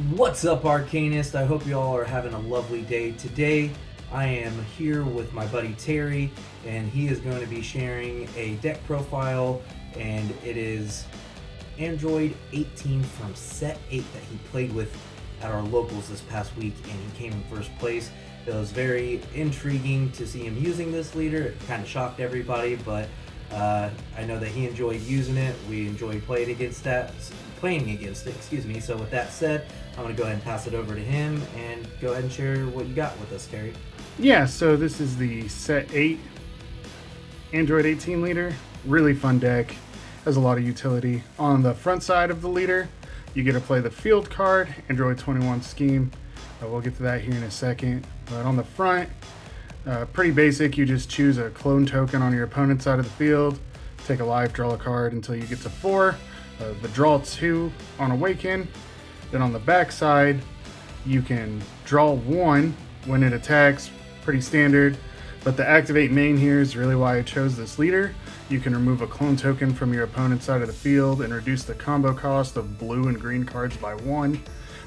What's up, Arcanist? I hope you all are having a lovely day. Today, I am here with my buddy Terry, and he is going to be sharing a deck profile, and it is Android 18 from Set 8 that he played with at our locals this past week, and he came in first place. It was very intriguing to see him using this leader. It kind of shocked everybody, but I know that he enjoyed using it. We enjoyed playing against it. Excuse me. So with that said, I'm going to go ahead and pass it over to him and go ahead and share what you got with us, Terry. Yeah, so this is the Set 8 Android 18 leader. Really fun deck. Has a lot of utility. On the front side of the leader, you get to play the field card, Android 21 scheme. We'll get to that here in a second. But on the front, pretty basic. You just choose a clone token on your opponent's side of the field, take a life, draw a card until you get to 4. The draw 2 on Awaken. Then on the back side, you can draw 1 when it attacks, pretty standard. But the activate main here is really why I chose this leader. You can remove a clone token from your opponent's side of the field and reduce the combo cost of blue and green cards by 1,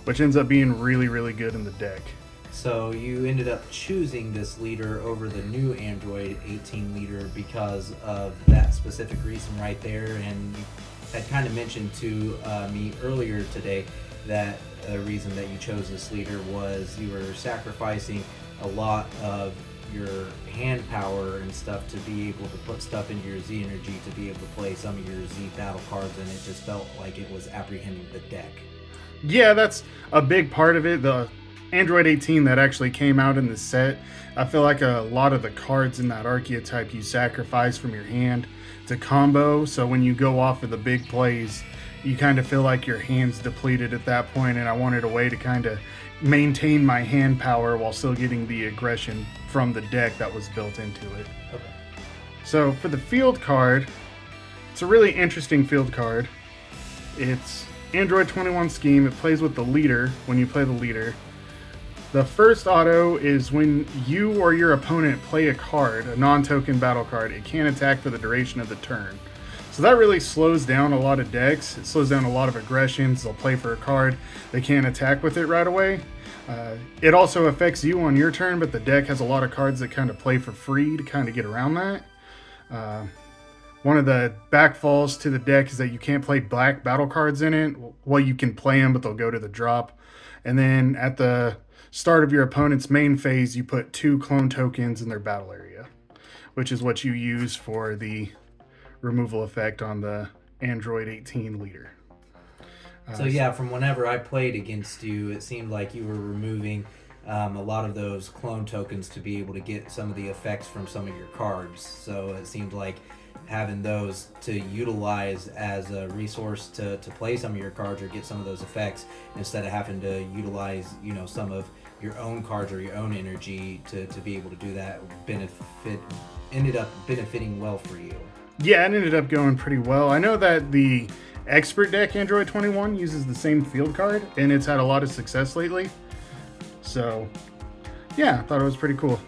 which ends up being really, really good in the deck. So you ended up choosing this leader over the new Android 18 leader because of that specific reason right there, and you had kind of mentioned to me earlier today that the reason that you chose this leader was you were sacrificing a lot of your hand power and stuff to be able to put stuff into your Z energy to be able to play some of your Z battle cards, and it just felt like it was apprehending the deck. Yeah, that's a big part of it. The Android 18 that actually came out in the set, I feel like a lot of the cards in that archetype you sacrifice from your hand to combo, so when you go off of the big plays, you kind of feel like your hand's depleted at that point, and I wanted a way to kind of maintain my hand power while still getting the aggression from the deck that was built into it. Okay. So for the field card, it's a really interesting field card. It's Android 21 scheme. It plays with the leader when you play the leader. The first auto is when you or your opponent play a card, a non-token battle card, it can't attack for the duration of the turn. So that really slows down a lot of decks. It slows down a lot of aggressions. They'll play for a card, they can't attack with it right away. It also affects you on your turn, but the deck has a lot of cards that kind of play for free to kind of get around that. One of the backfalls to the deck is that you can't play black battle cards in it. Well, you can play them, but they'll go to the drop. And then at the start of your opponent's main phase, you put 2 clone tokens in their battle area, which is what you use for the removal effect on the Android 18 leader. So yeah, from whenever I played against you, it seemed like you were removing a lot of those clone tokens to be able to get some of the effects from some of your cards. So it seemed like having those to utilize as a resource to play some of your cards or get some of those effects instead of having to utilize, some of your own cards or your own energy to be able to do that ended up benefiting well for you. Yeah, it ended up going pretty well. I know that the Expert deck Android 21 uses the same field card, and it's had a lot of success lately. So, yeah, I thought it was pretty cool.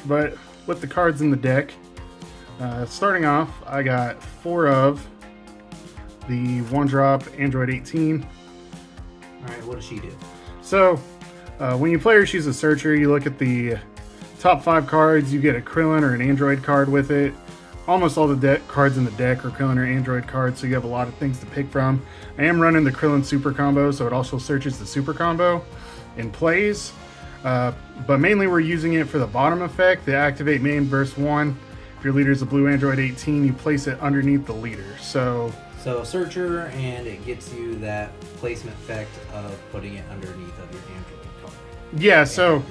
But with the cards in the deck, starting off, I got 4 of the 1-drop Android 18. Alright, what does she do? So, when you play her, she's a searcher. You look at the top 5 cards, you get a Krillin or an Android card with it. Almost all the cards in the deck are Krillin or Android cards, so you have a lot of things to pick from. I am running the Krillin Super Combo, so it also searches the Super Combo and plays. But mainly we're using it for the bottom effect, the Activate Main Burst 1. If your leader is a blue Android 18, you place it underneath the leader. So Searcher, and it gets you that placement effect of putting it underneath of your Android card. Yeah, so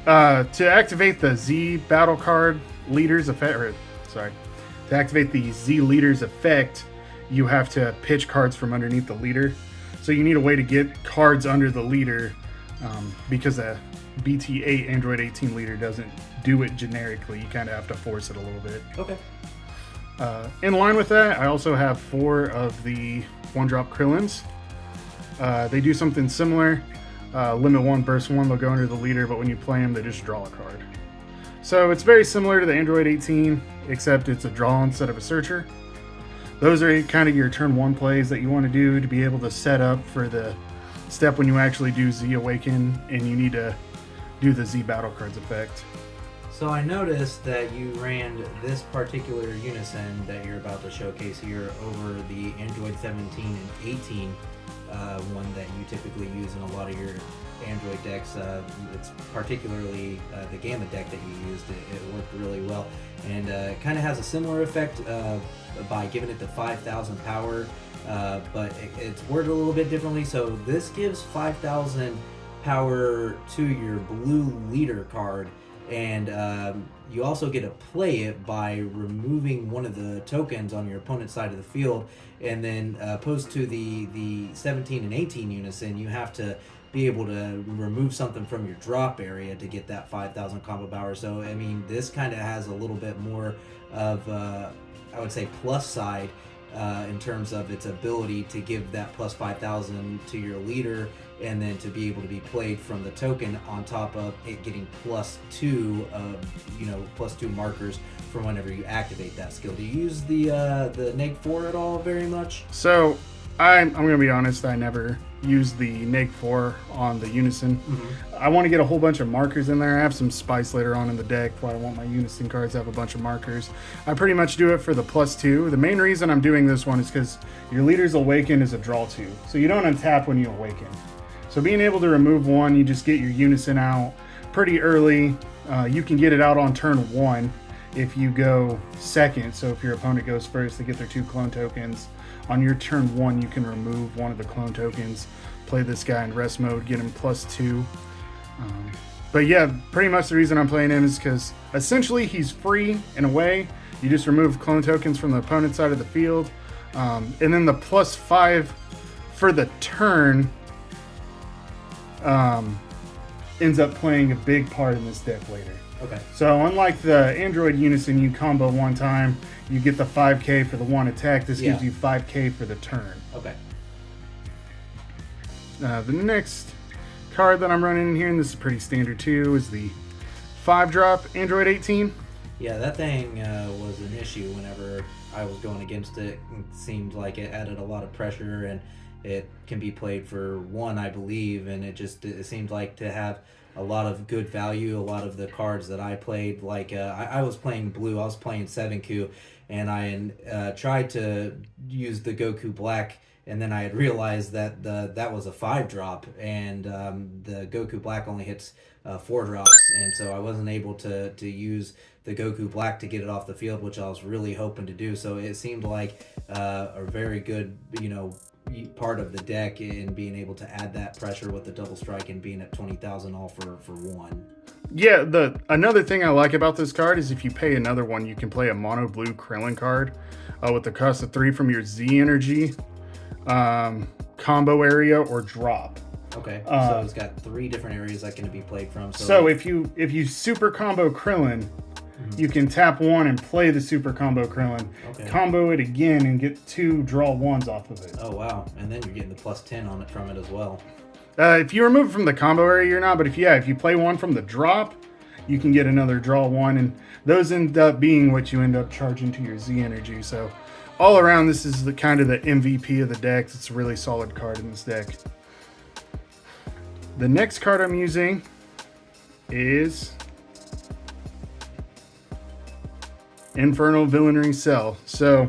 to activate the Z battle card leader's effect, to activate the Z leader's effect, you have to pitch cards from underneath the leader. So you need a way to get cards under the leader because a BT8 Android 18 leader doesn't do it generically. You kind of have to force it a little bit. Okay. In line with that, I also have 4 of the 1-drop Krillins. They do something similar. Limit 1, burst 1, they'll go under the leader, but when you play them, they just draw a card. So it's very similar to the Android 18, except it's a draw instead of a searcher. Those are kind of your turn 1 plays that you want to do to be able to set up for the step when you actually do Z Awaken and you need to do the Z Battle Cards effect. So I noticed that you ran this particular unison that you're about to showcase here over the Android 17 and 18 one that you typically use in a lot of your Android decks. It's particularly the Gamma deck that you used. It worked really well, and it kind of has a similar effect by giving it the 5,000 power, but it's worded a little bit differently. So this gives 5,000 power to your blue leader card, and you also get to play it by removing one of the tokens on your opponent's side of the field, and then opposed to the 17 and 18 unison, you have to be able to remove something from your drop area to get that 5,000 combo power. So I mean, this kind of has a little bit more of I would say plus side in terms of its ability to give that plus 5,000 to your leader, and then to be able to be played from the token on top of it getting +2 +2 markers from whenever you activate that skill. Do you use the neg 4 at all very much? So I'm gonna be honest, I never used the neg 4 on the unison. I want to get a whole bunch of markers in there. I have some spice later on in the deck where I want my unison cards to have a bunch of markers. I pretty much do it for the +2. The main reason I'm doing this one is because your leader's awaken is a draw 2, so you don't untap when you awaken. So being able to remove one, you just get your unison out pretty early. You can get it out on turn 1 if you go second. So if your opponent goes first, they get their 2 clone tokens. On your turn 1, you can remove one of the clone tokens, play this guy in rest mode, get him +2. But yeah, pretty much the reason I'm playing him is because essentially he's free in a way. You just remove clone tokens from the opponent's side of the field. And then the +5 for the turn ends up playing a big part in this deck later. Okay. So unlike the Android unison, you combo one time, you get the 5k for the one attack. This gives you 5k for the turn. Okay. The next card that I'm running in here, and this is pretty standard too, is the 5-drop Android 18. Yeah, that thing was an issue whenever I was going against it. It seemed like it added a lot of pressure, and it can be played for 1, I believe, and it seemed like to have a lot of good value. A lot of the cards that I played, like I was playing blue, I was playing 7Q, and I tried to use the Goku Black, and then I had realized that that was a 5-drop, and the Goku Black only hits 4 drops, and so I wasn't able to use the Goku Black to get it off the field, which I was really hoping to do. So it seemed like a very good, part of the deck in being able to add that pressure with the double strike and being at 20,000 all for 1. Yeah, another thing I like about this card is if you pay another one, you can play a mono blue Krillin card with the cost of 3 from your Z energy combo area or drop. Okay, so it's got 3 different areas that can be played from. So if you super combo Krillin, you can tap 1 and play the super combo Krillin, combo it again and get 2 draw 1s off of it. Oh wow, and then you're getting the +10 on it from it as well. If you remove it from the combo area, you're not, but if you play 1 from the drop, you can get another draw 1, and those end up being what you end up charging to your Z energy. So all around, this is the kind of the MVP of the deck. It's a really solid card in this deck. The next card I'm using is Infernal Villainry Cell. So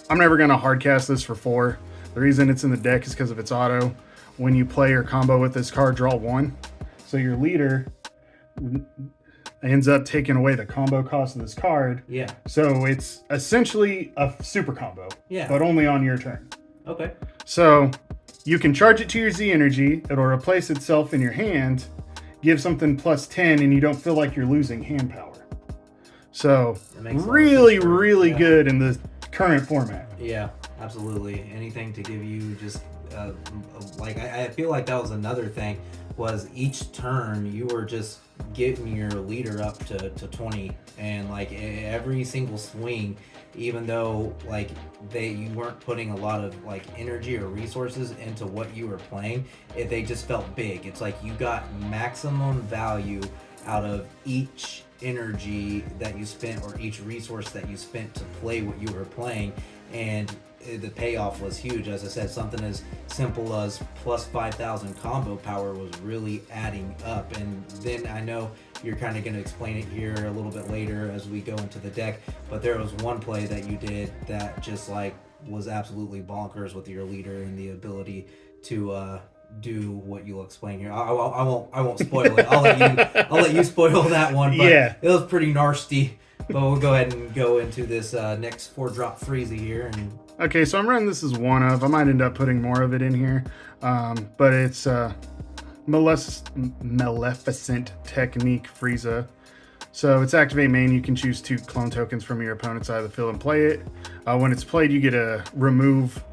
I'm never going to hardcast this for 4. The reason it's in the deck is because of its auto. When you play or combo with this card, draw 1. So your leader ends up taking away the combo cost of this card. Yeah. So it's essentially a super combo. Yeah. But only on your turn. Okay. So you can charge it to your Z energy. It'll replace itself in your hand, give something +10, and you don't feel like you're losing hand power. So really good in the current format. Yeah, absolutely. Anything to give you just I feel like that was another thing, was each turn you were just getting your leader up to 20, and like every single swing, even though like you weren't putting a lot of like energy or resources into what you were playing, they just felt big. It's like you got maximum value out of each energy that you spent or each resource that you spent to play what you were playing, and the payoff was huge. As I said, something as simple as plus 5,000 combo power was really adding up. And then I know you're kind of going to explain it here a little bit later as we go into the deck, but there was one play that you did that just like was absolutely bonkers with your leader and the ability to do what you'll explain here. I won't spoil it. I'll let you spoil that one. But yeah, it was pretty nasty. But we'll go ahead and go into this next 4-drop Frieza here. And okay, so I'm running this as one of. I might end up putting more of it in here, but it's Maleficent Technique Frieza. So it's activate main. You can choose 2 clone tokens from your opponent's side of the field and play it. When it's played, you get to remove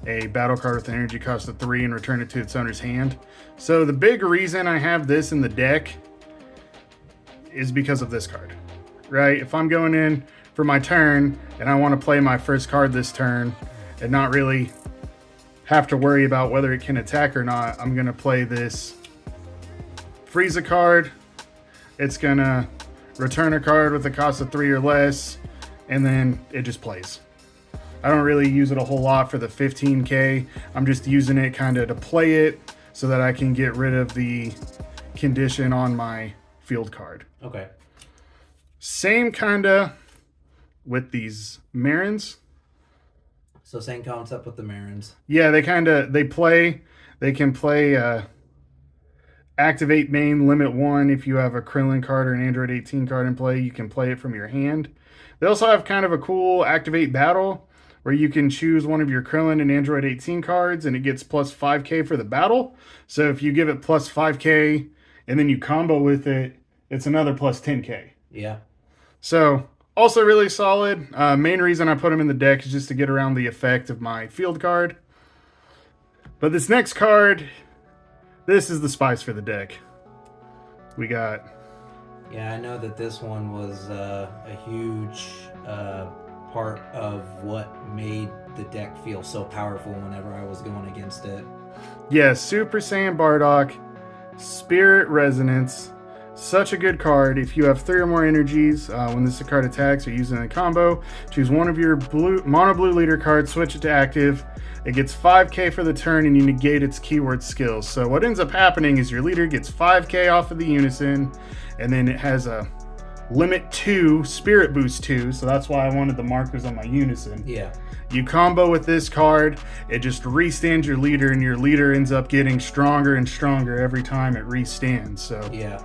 a battle card with an energy cost of 3 and return it to its owner's hand. So the big reason I have this in the deck is because of this card. Right? If I'm going in for my turn and I want to play my first card this turn and not really have to worry about whether it can attack or not, I'm going to play this Frieza card. It's going to return a card with a cost of 3 or less, and then it just plays. I don't really use it a whole lot for the 15k. I'm just using it kind of to play it so that I can get rid of the condition on my field card. okay. Same kind of with these Marins. So same concept with the Marins. Yeah, they can play activate main limit 1. If you have a Krillin card or an Android 18 card in play, you can play it from your hand. They also have kind of a cool activate battle where you can choose one of your Krillin and Android 18 cards and it gets plus 5k for the battle. So if you give it plus 5k and then you combo with it, it's another plus 10k. Yeah. So, also really solid. Main reason I put him in the deck is just to get around the effect of my field card. But this next card, this is the spice for the deck. We got... Yeah, I know that this one was a huge part of what made the deck feel so powerful whenever I was going against it. Yeah, Super Saiyan Bardock, Spirit Resonance. Such a good card. If you have 3 or more energies, when this card attacks or using a combo, choose one of your mono blue leader cards, switch it to active. It gets 5k for the turn and you negate its keyword skills. So what ends up happening is your leader gets 5k off of the unison, and then it has a limit 2 spirit boost 2, so that's why I wanted the markers on my unison. Yeah. You combo with this card, it just restands your leader, and your leader ends up getting stronger and stronger every time it restands. So Yeah.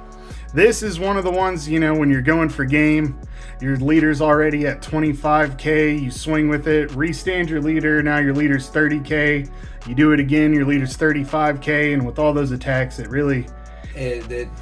this is one of the ones, you know, when you're going for game, your leader's already at 25k, you swing with it, restand your leader, now your leader's 30k, you do it again, your leader's 35k, and with all those attacks, it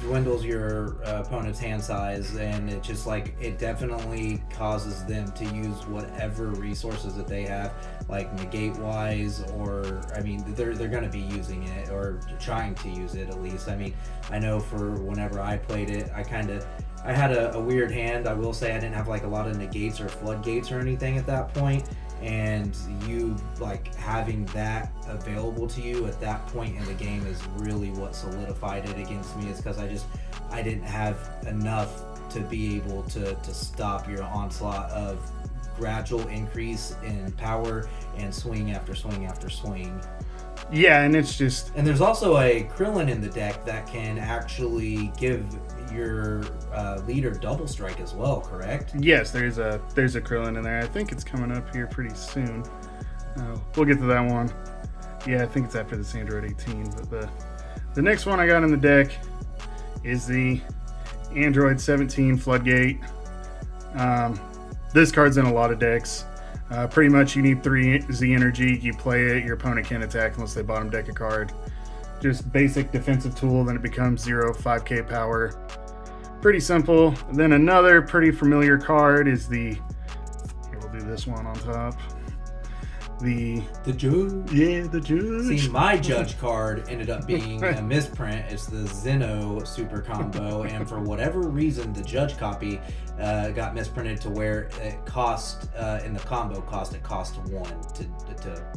dwindles your opponent's hand size, and it just like it definitely causes them to use whatever resources that they have, like negate wise, or I mean they're going to be using it or trying to use it at least. I mean, I know for whenever I played it, I had a weird hand. I will say I didn't have like a lot of negates or floodgates or anything at that point. And you like having that available to you at that point in the game is really what solidified it against me, is because I didn't have enough to be able to stop your onslaught of gradual increase in power and swing after swing after swing. Yeah, and it's just... And there's also a Krillin in the deck that can actually give your leader double strike as well, correct? Yes, there's a Krillin in there. I think it's coming up here pretty soon. We'll get to that one. Yeah, I think it's after this Android 18. But the next one I got in the deck is the Android 17 Floodgate. This card's in a lot of decks. Pretty much you need 3 Z energy, you play it, your opponent can't attack unless they bottom deck a card. Just basic defensive tool, then it becomes 0, 5k power. Pretty simple. Then another pretty familiar card is here we'll do this one on top. The Judge. Yeah, the Judge. See, my Judge card ended up being a misprint. It's the Zeno super combo, and for whatever reason, the Judge copy got misprinted to where it cost, in the combo cost, it cost 1 to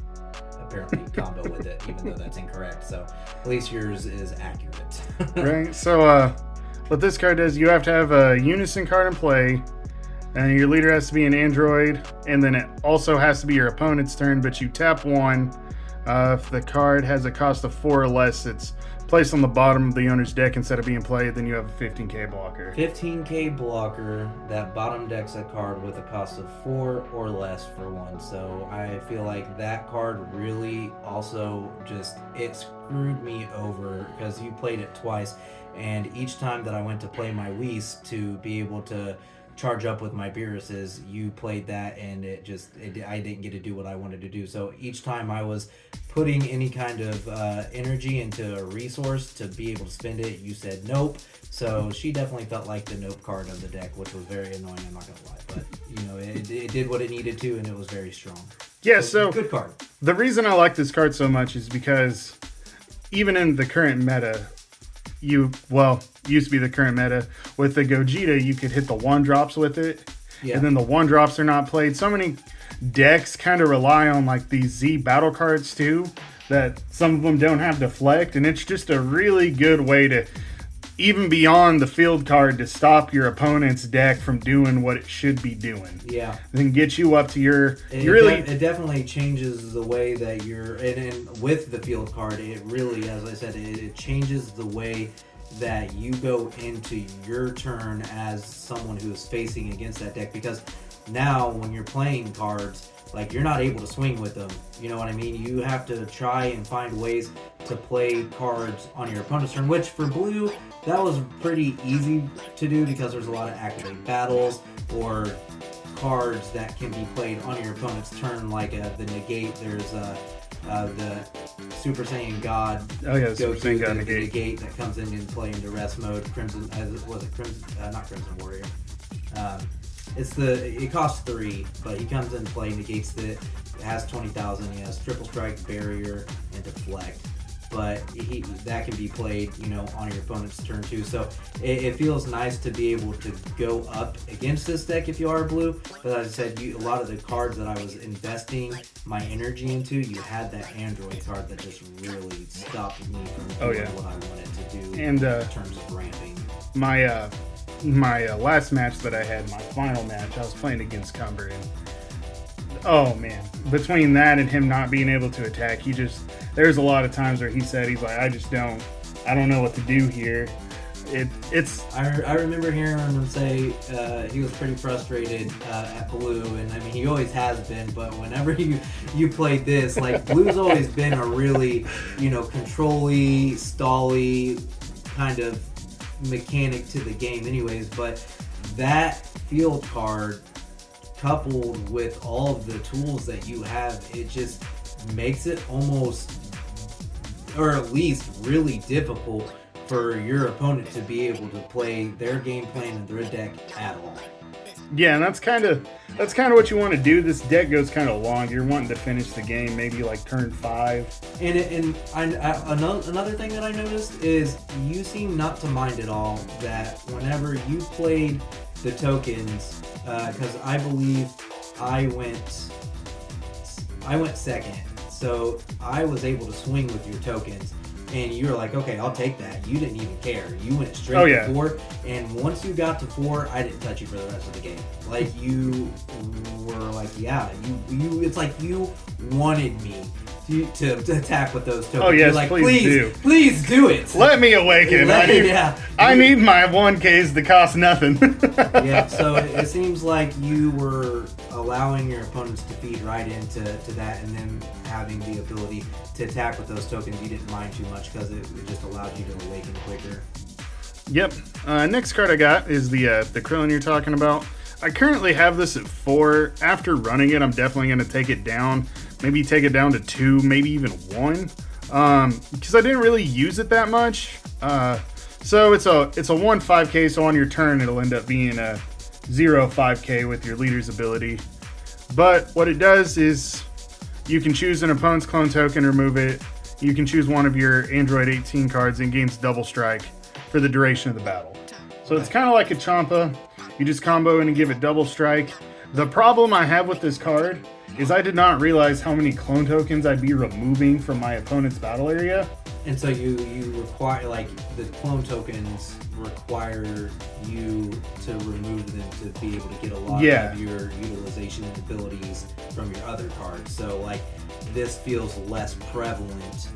apparently combo with it, even though that's incorrect. So at least yours is accurate. Right, so what this card does, you have to have a unison card in play. And your leader has to be an android, and then it also has to be your opponent's turn, but you tap 1. If the card has a cost of 4 or less, it's placed on the bottom of the owner's deck instead of being played, then you have a 15k blocker. 15k blocker that bottom decks a card with a cost of 4 or less for 1. So I feel like that card really also just, it screwed me over because you played it twice, and each time that I went to play my Whis to be able to charge up with my Beeruses, you played that, and I didn't get to do what I wanted to do. So each time I was putting any kind of energy into a resource to be able to spend it, you said nope. So she definitely felt like the nope card of the deck, which was very annoying, I'm not gonna lie. But you know, it did what it needed to, and it was very strong. Yeah, so good card. The reason I like this card so much is because even in the current meta, used to be the current meta, with the Gogeta, you could hit the 1-drops with it. Yeah. And then the 1-drops are not played. So many decks kind of rely on like these Z battle cards too, that some of them don't have deflect, and it's just a really good way to, even beyond the field card, to stop your opponent's deck from doing what it should be doing. Yeah. Then get you up to your... It definitely changes the way that you're... And with the field card, it really, as I said, it changes the way that you go into your turn as someone who is facing against that deck. Because now, when you're playing cards, like, you're not able to swing with them. You know what I mean? You have to try and find ways to play cards on your opponent's turn, which for blue, that was pretty easy to do because there's a lot of activate battles or cards that can be played on your opponent's turn, like the negate. There's the Super Saiyan God. Oh yeah, Super Saiyan God negate that comes in and play into rest mode. Crimson, not Crimson Warrior. It costs 3, but he comes in play, negates it. It has 20,000. He has triple strike, barrier, and deflect. But that can be played, on your opponent's turn too. So it feels nice to be able to go up against this deck if you are blue. But as I said, a lot of the cards that I was investing my energy into, you had that Android card that just really stopped me from doing what I wanted to do in terms of ramping. My last match that I had, my final match, I was playing against Cumber, and oh man, between that and him not being able to attack, there's a lot of times where he's like, I don't know what to do here. I remember hearing him say he was pretty frustrated at blue, and I mean, he always has been, but whenever you played this, like, blue's always been a really, control-y, stall-y kind of mechanic to the game anyways, but that field card coupled with all of the tools that you have, it just makes it almost, or at least really difficult for your opponent to be able to play their game plan in their deck at all. Yeah, and that's kind of what you want to do. This deck goes kind of long. You're wanting to finish the game maybe like turn 5. And another thing that I noticed is you seem not to mind at all that whenever you played the tokens, because I believe I went second, so I was able to swing with your tokens. And you were like, okay, I'll take that. You didn't even care. You went straight to 4. And once you got to 4, I didn't touch you for the rest of the game. Like, you were like, yeah, you. It's like you wanted me to attack with those tokens. Oh yes, you're like, please do it. Let me awaken. I need my 1Ks to cost nothing. Yeah. So it seems like you were allowing your opponents to feed right into that, and then having the ability to attack with those tokens. You didn't mind too much because it just allowed you to awaken quicker. Yep. Next card I got is the Krillin you're talking about. I currently have this at 4. After running it, I'm definitely going to take it down. Maybe take it down to 2, maybe even 1. Because I didn't really use it that much. So it's a 1 5k, so on your turn it'll end up being a 0 5k with your leader's ability. But what it does is you can choose an opponent's clone token, remove it. You can choose one of your Android 18 cards and gains double strike for the duration of the battle. So it's kind of like a Champa. You just combo in and give it double strike. The problem I have with this card is I did not realize how many clone tokens I'd be removing from my opponent's battle area. And so you require, like, the clone tokens require you to remove them to be able to get a lot Yeah. of your utilization and abilities from your other cards. So like this feels less prevalent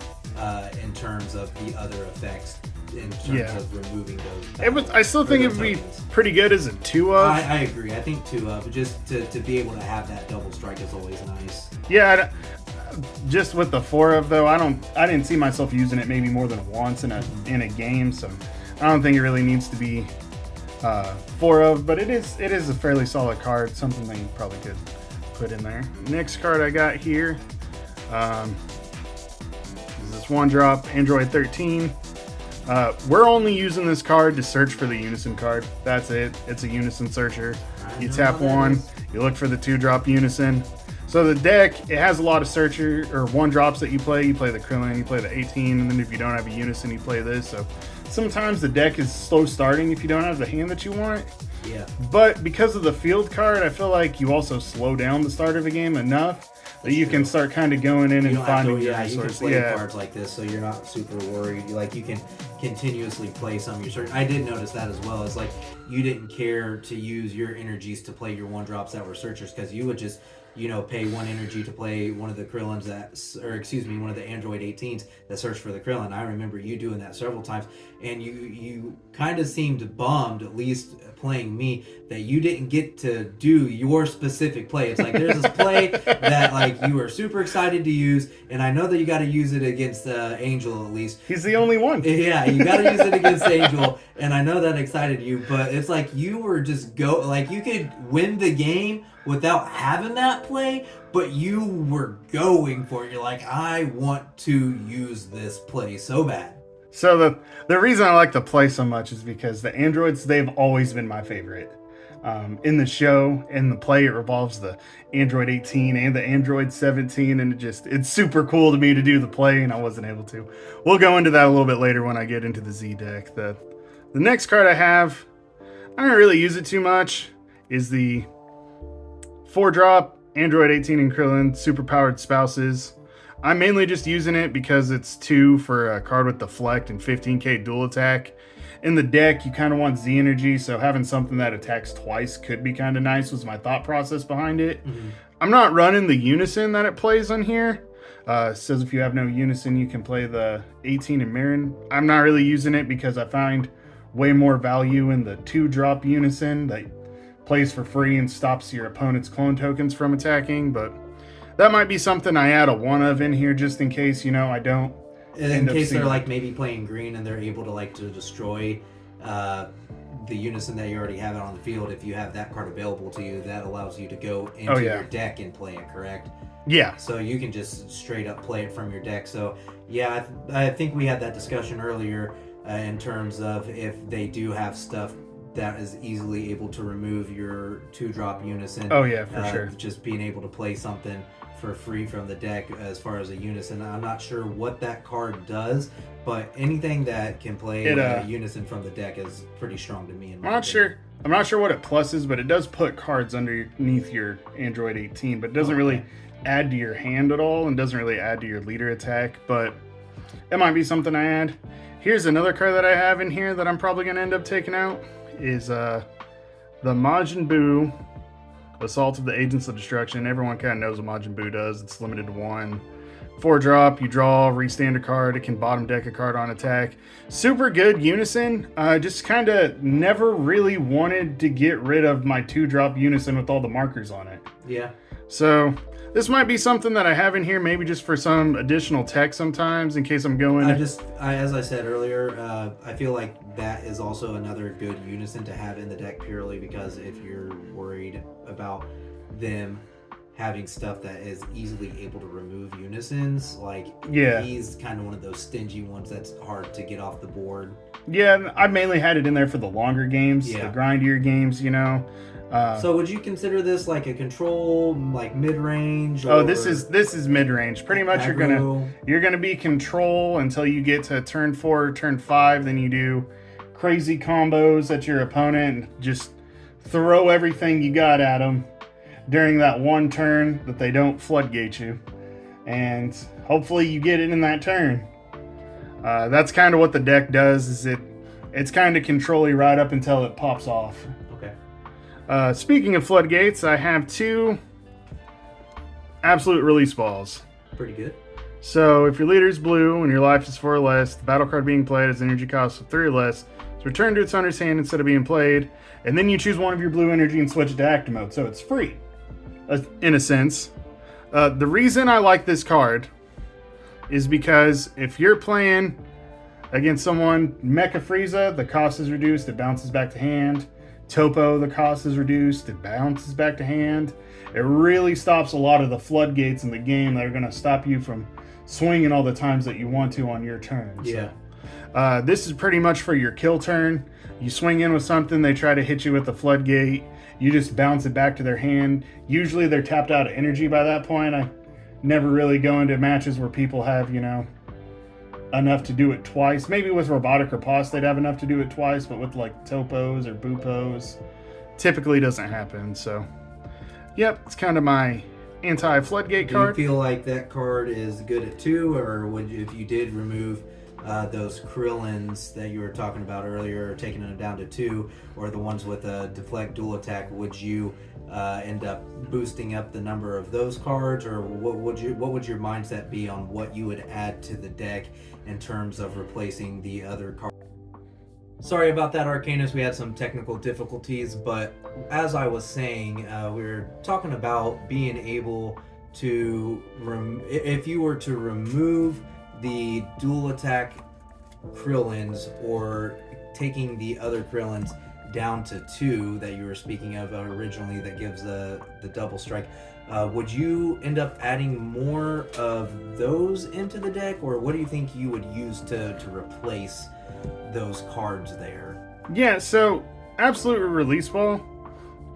in terms of the other effects, in terms Yeah. of removing those. It was. I still think it would be pretty good as a 2-of. I agree. I think 2-of, just to be able to have that double strike is always nice. Yeah, just with the 4-of though, I didn't see myself using it maybe more than once in a game, so I don't think it really needs to be 4-of. But it is a fairly solid card, something that you probably could put in there. Next card I got here is this 1-drop Android 13. We're only using this card to search for the Unison card. That's it. It's a Unison searcher. You tap 1, you look for the 2-drop Unison. So the deck, it has a lot of searcher or 1-drops that you play. You play the Krillin, you play the 18, and then if you don't have a Unison, you play this. So sometimes the deck is slow starting if you don't have the hand that you want. Yeah. But because of the field card, I feel like you also slow down the start of a game enough that you can start kind of going in and finding your resources. You can play cards like this, so you're not super worried. Like you can continuously play some of your search. I did notice that as well. It's like you didn't care to use your energies to play your 1-drops that were searchers, because you would just pay 1 energy to play one of the Krillins one of the Android 18s that search for the Krillin. I remember you doing that several times, and you kind of seemed bummed, at least playing me, that you didn't get to do your specific play. It's like there's this play that like you were super excited to use, and I know that you got to use it against Angel at least. He's the only one. Yeah, you got to use it against Angel, and I know that excited you, but it's like you were just you could win the game without having that play, but you were going for it. You're like, I want to use this play so bad. So the reason I like to play so much is because the androids, they've always been my favorite. In the show, in the play, it revolves the Android 18 and the Android 17, and it's super cool to me to do the play, and I wasn't able to. We'll go into that a little bit later when I get into the Z deck. The next card I have, I don't really use it too much, is the 4-drop Android 18 and Krillin Superpowered Spouses. I'm mainly just using it because it's 2 for a card with Deflect and 15k dual attack. In the deck, you kind of want Z energy, so having something that attacks twice could be kind of nice, was my thought process behind it. Mm-hmm. I'm not running the Unison that it plays on here. It says if you have no Unison, you can play the 18 and Mirren. I'm not really using it because I find way more value in the 2-drop Unison that plays for free and stops your opponent's clone tokens from attacking, but that might be something I add a 1-of in here just in case, I don't. In case they're like maybe playing green and they're able to destroy the Unison that you already have out on the field. If you have that card available to you, that allows you to go into your deck and play it, correct? Yeah. So you can just straight up play it from your deck. So yeah, I think we had that discussion earlier in terms of if they do have stuff that is easily able to remove your 2-drop Unison. Oh yeah, for sure. Just being able to play something for free from the deck as far as a Unison. I'm not sure what that card does, but anything that can play a Unison from the deck is pretty strong to me. I'm not sure what it pluses, but it does put cards underneath your Android 18, but it doesn't really add to your hand at all, and doesn't really add to your leader attack, but it might be something I add. Here's another card that I have in here that I'm probably going to end up taking out, is the Majin Buu Assault of the Agents of Destruction. Everyone kind of knows what Majin Buu does. It's limited to 1. 4-drop, you draw, restand a card. It can bottom deck a card on attack. Super good Unison. Just kind of never really wanted to get rid of my 2-drop Unison with all the markers on it. Yeah. So this might be something that I have in here maybe just for some additional tech sometimes in case I'm going. As I said earlier, I feel like that is also another good Unison to have in the deck, purely because if you're worried about them having stuff that is easily able to remove Unisons, he's kind of one of those stingy ones that's hard to get off the board. Yeah, I mainly had it in there for the longer games, the grindier games, So would you consider this like a control, like mid-range? Oh, this is mid-range. Pretty much you're gonna be control until you get to turn 4, turn 5. Then you do crazy combos at your opponent and just throw everything you got at them during that one turn that they don't floodgate you, and hopefully you get it in that turn. That's kind of what the deck does. Is It's kind of control-y right up until it pops off. Okay. Speaking of floodgates, I have 2 absolute release balls. Pretty good. So if your leader is blue and your life is 4 or less, the battle card being played has energy cost of 3 or less. It's returned to its owner's hand instead of being played, and then you choose one of your blue energy and switch it to active mode, so it's free, in a sense. The reason I like this card is because if you're playing against someone, Mecha Frieza, the cost is reduced, it bounces back to hand. Topo, the cost is reduced, it bounces back to hand. It really stops a lot of the floodgates in the game that are going to stop you from swinging all the times that you want to on your turn. Yeah. So, this is pretty much for your kill turn. You swing in with something, they try to hit you with the floodgate. You just bounce it back to their hand. Usually they're tapped out of energy by that point. I never really go into matches where people have, enough to do it twice. Maybe with Robotic or Pos they'd have enough to do it twice, but with like Topos or Bupos, typically doesn't happen. So, yep, it's kind of my anti-floodgate card. Do you feel like that card is good at 2, or would you, if you did remove those Krillins that you were talking about earlier, or taking them down to 2, or the ones with a deflect dual attack, would you end up boosting up the number of those cards, or what would your mindset be on what you would add to the deck in terms of replacing the other cards? Sorry about that, Arcanist. We had some technical difficulties, but as I was saying, we were talking about being able to, if you were to remove the dual attack Krillins, or taking the other Krillins down to 2 that you were speaking of originally, that gives the double strike, would you end up adding more of those into the deck, or what do you think you would use to replace those cards there? Yeah, so Absolute Release Ball,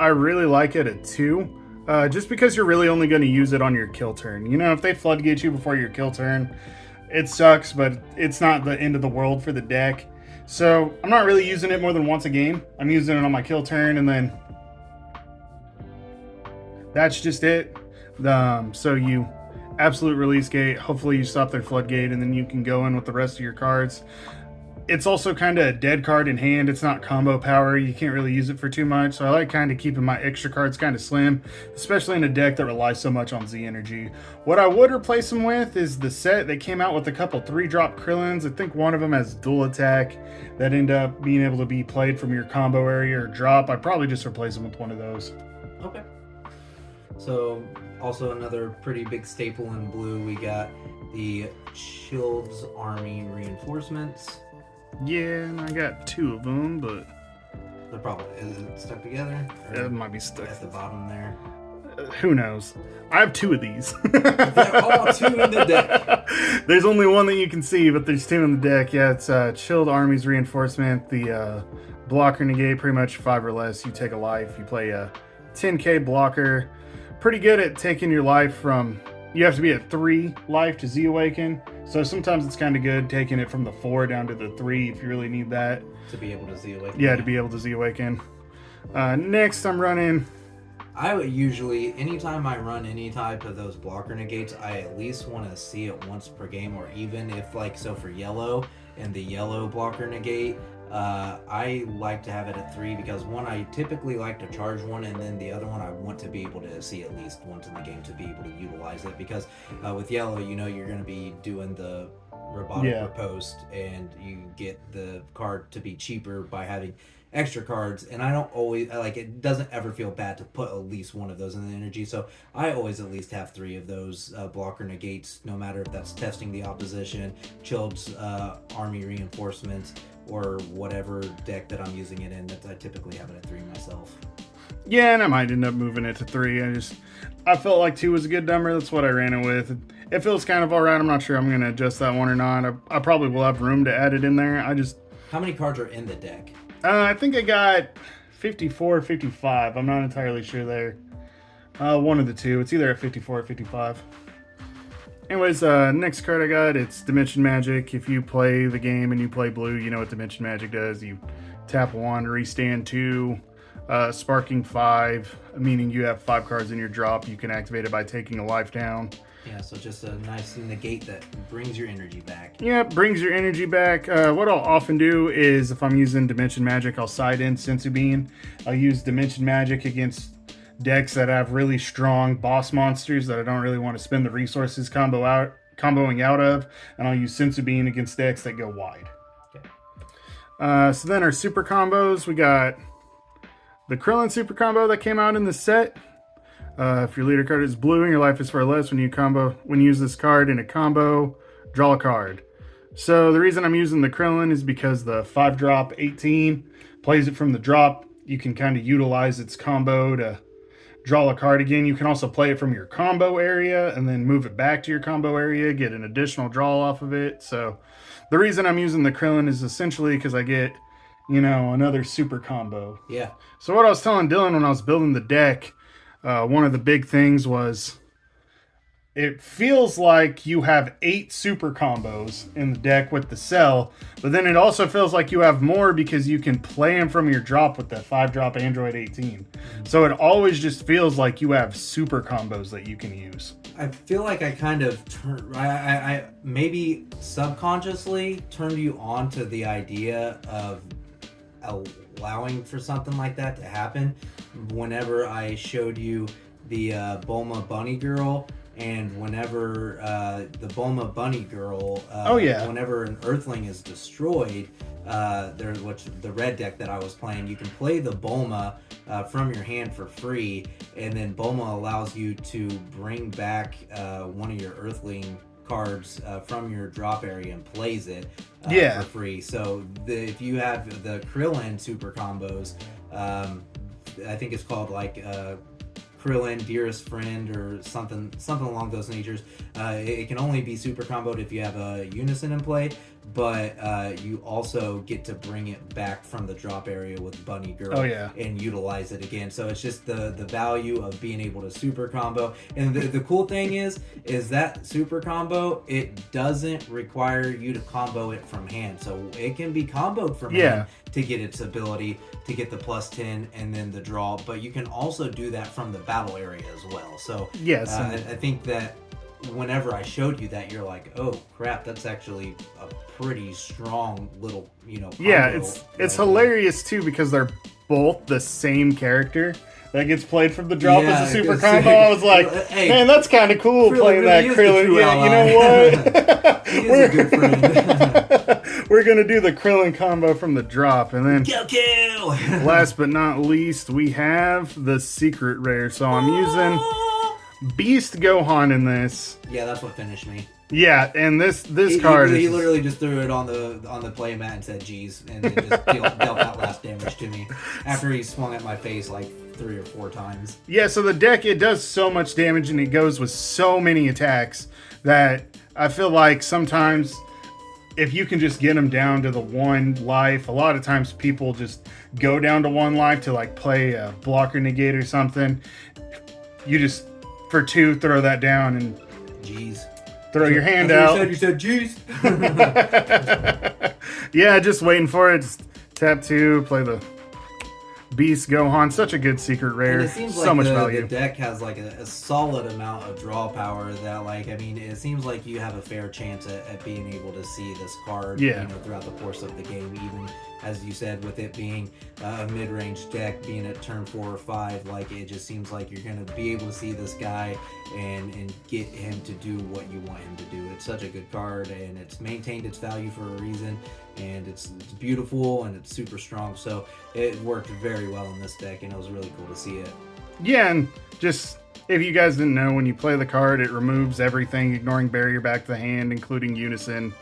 I really like it at 2, just because you're really only going to use it on your kill turn. If they floodgate you before your kill turn, it sucks, but it's not the end of the world for the deck. So I'm not really using it more than once a game. I'm using it on my kill turn, and then that's just it. So you Absolute Release Gate, hopefully you stop their floodgate, and then you can go in with the rest of your cards. It's also kind of a dead card in hand. It's not combo power. You can't really use it for too much. So I like kind of keeping my extra cards kind of slim, especially in a deck that relies so much on Z energy. What I would replace them with is the set. They came out with a couple 3-drop Krillins. I think one of them has dual attack that end up being able to be played from your combo area or drop. I'd probably just replace them with one of those. Okay. So also another pretty big staple in blue, we got the Child's Army Reinforcements. Yeah, and I got 2 of them, but They're probably, is it stuck together? it might be stuck at the bottom there. Who knows? I have 2 of these. They're all 2 in the deck. There's only one that you can see, but there's 2 in the deck. Yeah, it's Chilled Army's Reinforcement, the blocker negate, pretty much 5 or less. You take a life. You play a 10k blocker. Pretty good at taking your life from... You have to be at 3 life to Z Awaken. So sometimes it's kind of good taking it from the 4 down to the 3 if you really need that. To be able to Z Awaken. Yeah, to be able to Z Awaken. Next, I'm running... I would usually, anytime I run any type of those blocker negates, I at least want to see it once per game, or even if, like, so for yellow and the yellow blocker negate, I like to have it at 3 because, one, I typically like to charge one, and then the other one I want to be able to see at least once in the game to be able to utilize it, because with yellow, you're going to be doing the robotic riposte, and you get the card to be cheaper by having extra cards, and I don't always it doesn't ever feel bad to put at least one of those in the energy, so I always at least have 3 of those blocker negates, no matter if that's testing the opposition, Child's Army Reinforcements, or whatever deck that I'm using it in. That I typically have it at 3 myself. Yeah, and I might end up moving it to 3. I felt like 2 was a good number. That's what I ran it with. It feels kind of alright. I'm not sure I'm going to adjust that one or not. I probably will have room to add it in there. How many cards are in the deck? I think I got 54 or 55. I'm not entirely sure there. One of the 2. It's either at 54 or 55. Anyways, next card I got, it's Dimension Magic. If you play the game and you play blue, you know what Dimension Magic does. You tap 1, restand 2, sparking 5, meaning you have 5 cards in your drop. You can activate it by taking a life down. Yeah, so just a nice negate that brings your energy back. Yeah, brings your energy back. What I'll often do is if I'm using Dimension Magic, I'll side in Sensu Bean. I'll use Dimension Magic against decks that have really strong boss monsters that I don't really want to spend the resources comboing out of, and I'll use Sensu Bean against decks that go wide. Okay. So then our super combos, we got the Krillin super combo that came out in the set. If your leader card is blue and your life is far less, when you use this card in a combo, draw a card. So the reason I'm using the Krillin is because the 5-drop 18 plays it from the drop. You can kind of utilize its combo to draw a card again. You can also play it from your combo area and then move it back to your combo area, get an additional draw off of it. So the reason I'm using the Krillin is essentially because I get, another super combo. Yeah. So what I was telling Dylan when I was building the deck, one of the big things was it feels like you have 8 super combos in the deck with the cell, but then it also feels like you have more because you can play them from your drop with that 5-drop Android 18. So it always just feels like you have super combos that you can use. I feel like I kind of I maybe subconsciously turned you on to the idea of allowing for something like that to happen whenever I showed you the Bulma Bunny Girl, and whenever the Bulma Bunny Girl, whenever an Earthling is destroyed, the red deck that I was playing, you can play the Bulma from your hand for free, and then Bulma allows you to bring back one of your Earthling cards from your drop area and plays it for free. So if you have the Krillin super combos, I think it's called like Krillin Dearest Friend or something along those natures. It can only be super comboed if you have a Unison in play, but you also get to bring it back from the drop area with Bunny Girl and utilize it again. So it's just the value of being able to super combo. And the cool thing is that super combo, it doesn't require you to combo it from hand. So it can be comboed from hand to get its ability to get the +10 and then the draw, but you can also do that from the battle area as well. So I think that whenever I showed you that, you're like, oh crap, that's actually a pretty strong little, combo. Yeah, it's hilarious too because they're both the same character that gets played from the drop as a super combo. I was like, hey, man, that's kind of cool playing that Krillin. Yeah, you know what? He is a good friend. We're gonna do the Krillin combo from the drop, and then kill. Last but not least, we have the secret rare. So I'm using Beast Gohan in this. Yeah, that's what finished me. Yeah, and this card he literally just threw it on the play mat and said "Geez," and then just dealt that last damage to me after he swung at my face like 3 or 4 times. Yeah, so the deck, it does so much damage and it goes with so many attacks that I feel like sometimes if you can just get them down to the 1 life, a lot of times people just go down to 1 life to like play a blocker negate or something. You just for 2 throw that down and Jeez. Throw your hand out. You said, geez. Yeah, just waiting for it. Just tap 2, play the Beast Gohan. Such a good secret rare. And it seems so like much value. the deck has like a solid amount of draw power that, like, I mean, it seems like you have a fair chance at being able to see this card throughout the course of the game, even as you said, with it being a mid-range deck, being at turn 4 or 5, like, it just seems like you're going to be able to see this guy and get him to do what you want him to do. It's such a good card, and it's maintained its value for a reason, and it's beautiful, and it's super strong, so it worked very well in this deck, and it was really cool to see it. Yeah, and just, if you guys didn't know, when you play the card, it removes everything, ignoring barrier back to the hand, including Unison.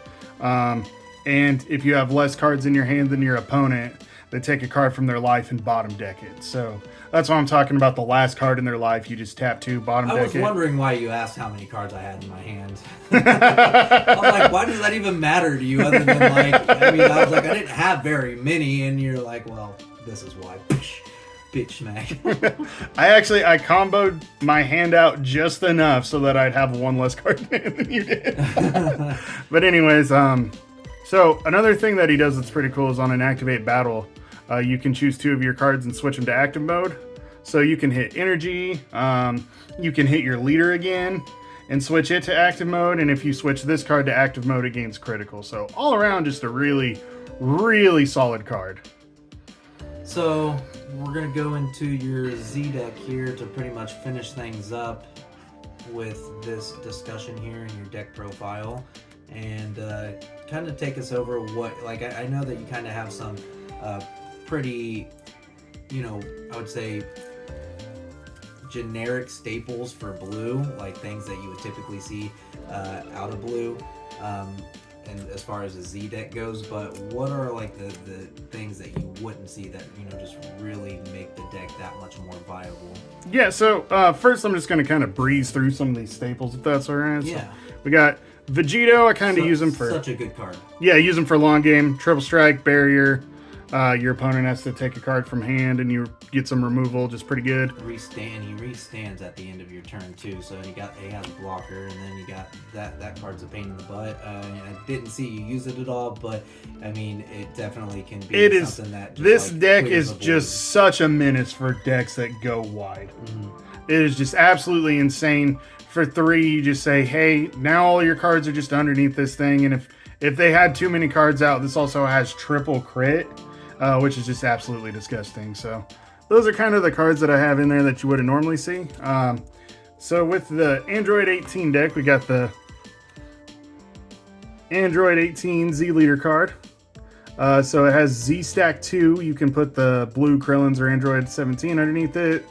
And if you have less cards in your hand than your opponent, they take a card from their life and bottom deck it. So that's why I'm talking about the last card in their life. You just tap 2, bottom deck it. I was wondering why you asked how many cards I had in my hand. I was like, why does that even matter to you other than, like, I mean, I was like, I didn't have very many, and you're like, well, this is why. Bitch smack. I comboed my hand out just enough so that I'd have 1 less card in hand than you did. But anyways, so another thing that he does that's pretty cool is on an activate battle, you can choose 2 of your cards and switch them to active mode. So you can hit energy, you can hit your leader again, and switch it to active mode. And if you switch this card to active mode, it gains critical. So all around, just a really, really solid card. So we're going to go into your Z deck here to pretty much finish things up with this discussion here in your deck profile. And kind of take us over what, like, I know that you kind of have some pretty, I would say generic staples for blue, like things that you would typically see out of blue. And as far as the Z deck goes, but what are like the things that you wouldn't see that just really make the deck that much more viable? Yeah, so first I'm just going to kind of breeze through some of these staples, if that's all right. Yeah. So we got Vegito. I kind of use him for such a good card. Yeah, use him for long game, triple strike, barrier. Your opponent has to take a card from hand, and you get some removal, just pretty good. He restands at the end of your turn too, so he has a blocker, and then you got that card's a pain in the butt. I didn't see you use it at all, but I mean, it definitely can be something that. This deck is just such a menace for decks that go wide. Mm-hmm. It is just absolutely insane. For 3, you just say, hey, now all your cards are just underneath this thing, and if they had too many cards out, this also has triple crit, which is just absolutely disgusting. So those are kind of the cards that I have in there that you wouldn't normally see. So with the Android 18 deck, we got the Android 18 Z Leader card. So it has Z Stack 2. You can put the blue Krillins or Android 17 underneath it.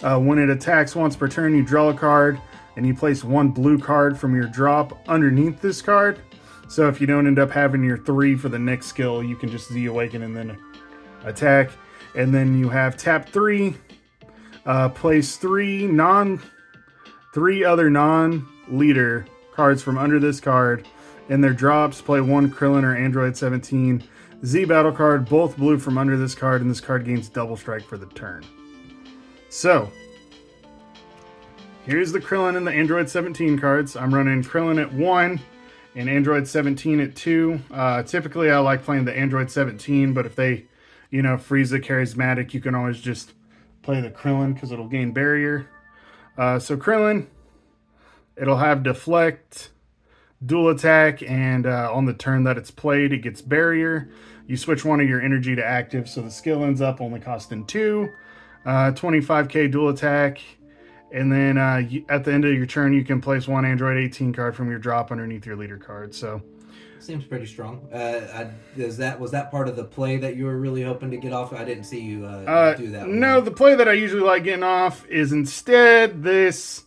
When it attacks once per turn, you draw a card, and you place 1 blue card from your drop underneath this card. So if you don't end up having your 3 for the next skill, you can just Z Awaken and then attack. And then you have tap 3, place 3 other non-leader cards from under this card. In their drops, play 1 Krillin or Android 17 Z battle card, both blue from under this card, and this card gains double strike for the turn. So here's the Krillin and the Android 17 cards. I'm running Krillin at 1 and Android 17 at 2. Typically, I like playing the Android 17, but if they, freeze the charismatic, you can always just play the Krillin because it'll gain barrier. So Krillin, it'll have deflect, dual attack, and on the turn that it's played, it gets barrier. You switch one of your energy to active, so the skill ends up only costing 2. 25k dual attack. And then at the end of your turn, you can place 1 Android 18 card from your drop underneath your leader card. So seems pretty strong. Was that part of the play that you were really hoping to get off? I didn't see you do that. No, the play that I usually like getting off is instead this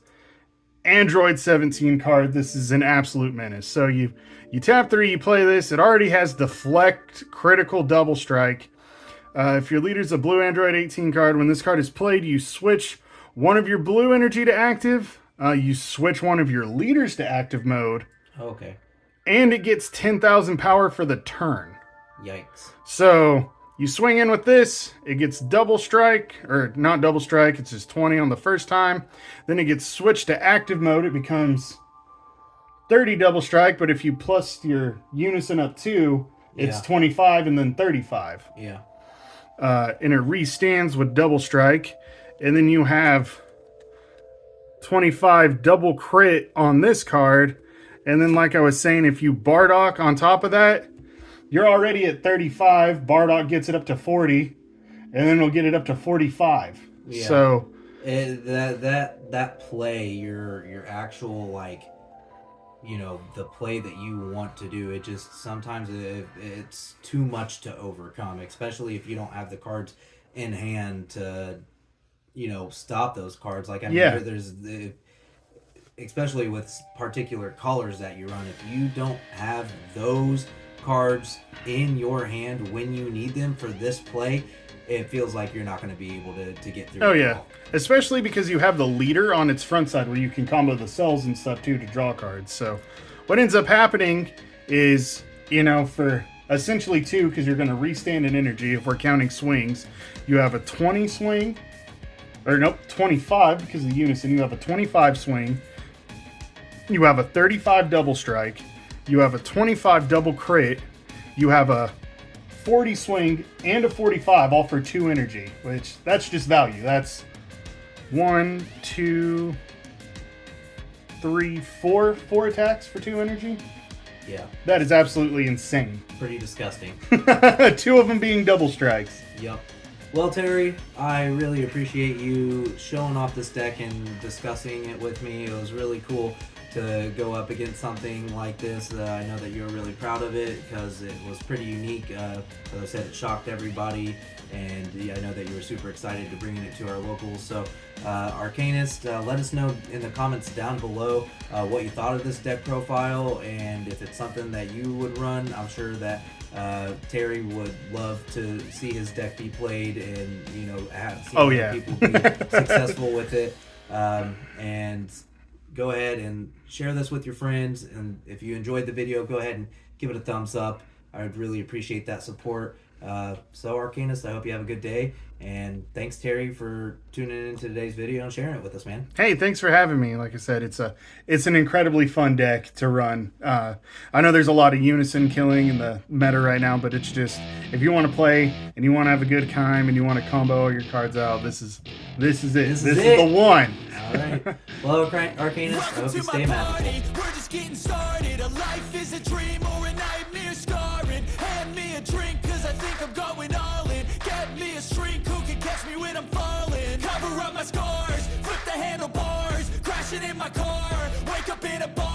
Android 17 card. This is an absolute menace. So you tap 3, you play this. It already has deflect, critical, double strike. If your leader's a blue Android 18 card, when this card is played, you switch 1 of your blue energy to active. You switch 1 of your leaders to active mode. Okay. And it gets 10,000 power for the turn. Yikes. So you swing in with this. It gets double strike. Or not double strike. It's just 20 on the first time. Then it gets switched to active mode. It becomes 30 double strike. But if you plus your unison up 2, it's 25 and then 35. Yeah. And it restands with double strike. And then you have 25 double crit on this card. And then, like I was saying, if you Bardock on top of that, you're already at 35. Bardock gets it up to 40. And then it'll get it up to 45. Yeah. So that play, your actual, like, the play that you want to do, it just sometimes it's too much to overcome, especially if you don't have the cards in hand to stop those cards. Like, I mean, there's especially with particular colors that you run, if you don't have those cards in your hand when you need them for this play, it feels like you're not going to be able to get through. Oh, yeah. Especially because you have the leader on its front side where you can combo the cells and stuff, too, to draw cards. So what ends up happening is, for essentially 2, because you're going to restand in energy, if we're counting swings, you have a 20 swing, or nope, 25, because of the unison. You have a 25 swing. You have a 35 double strike. You have a 25 double crit. You have a 40 swing and a 45, all for 2 energy, which that's just value. That's 1, 2, 3, 4 attacks for 2 energy. Yeah, That is absolutely insane. pretty disgusting. 2 of them being double strikes. Yep. Well, Terry, I really appreciate you showing off this deck and discussing it with me. It was really cool to go up against something like this. I know that you're really proud of it because it was pretty unique. As I said, it shocked everybody, and I know that you were super excited to bring it to our locals. So, Arcanist, let us know in the comments down below what you thought of this deck profile, and if it's something that you would run. I'm sure that Terry would love to see his deck be played and see people be successful with it. And go ahead and share this with your friends, and if you enjoyed the video, go ahead and give it a thumbs up. I would really appreciate that support. So Arcanist, I hope you have a good day, and thanks Terry for tuning into today's video and sharing it with us, man. Hey, thanks for having me. Like I said, it's an incredibly fun deck to run. I know there's a lot of unison killing in the meta right now, but it's just, if you want to play and you want to have a good time and you want to combo all your cards out, this is it. This is the one. All right. Well, Arcanist, I hope you stay magical. We're just getting started. A life is a dream or a nightmare scarring. Hand me a drink, cause I think I'm going all in. Get me a shrink who can catch me when I'm falling. Cover up my scars, flip the handlebars, crashing in my car, wake up in a bar.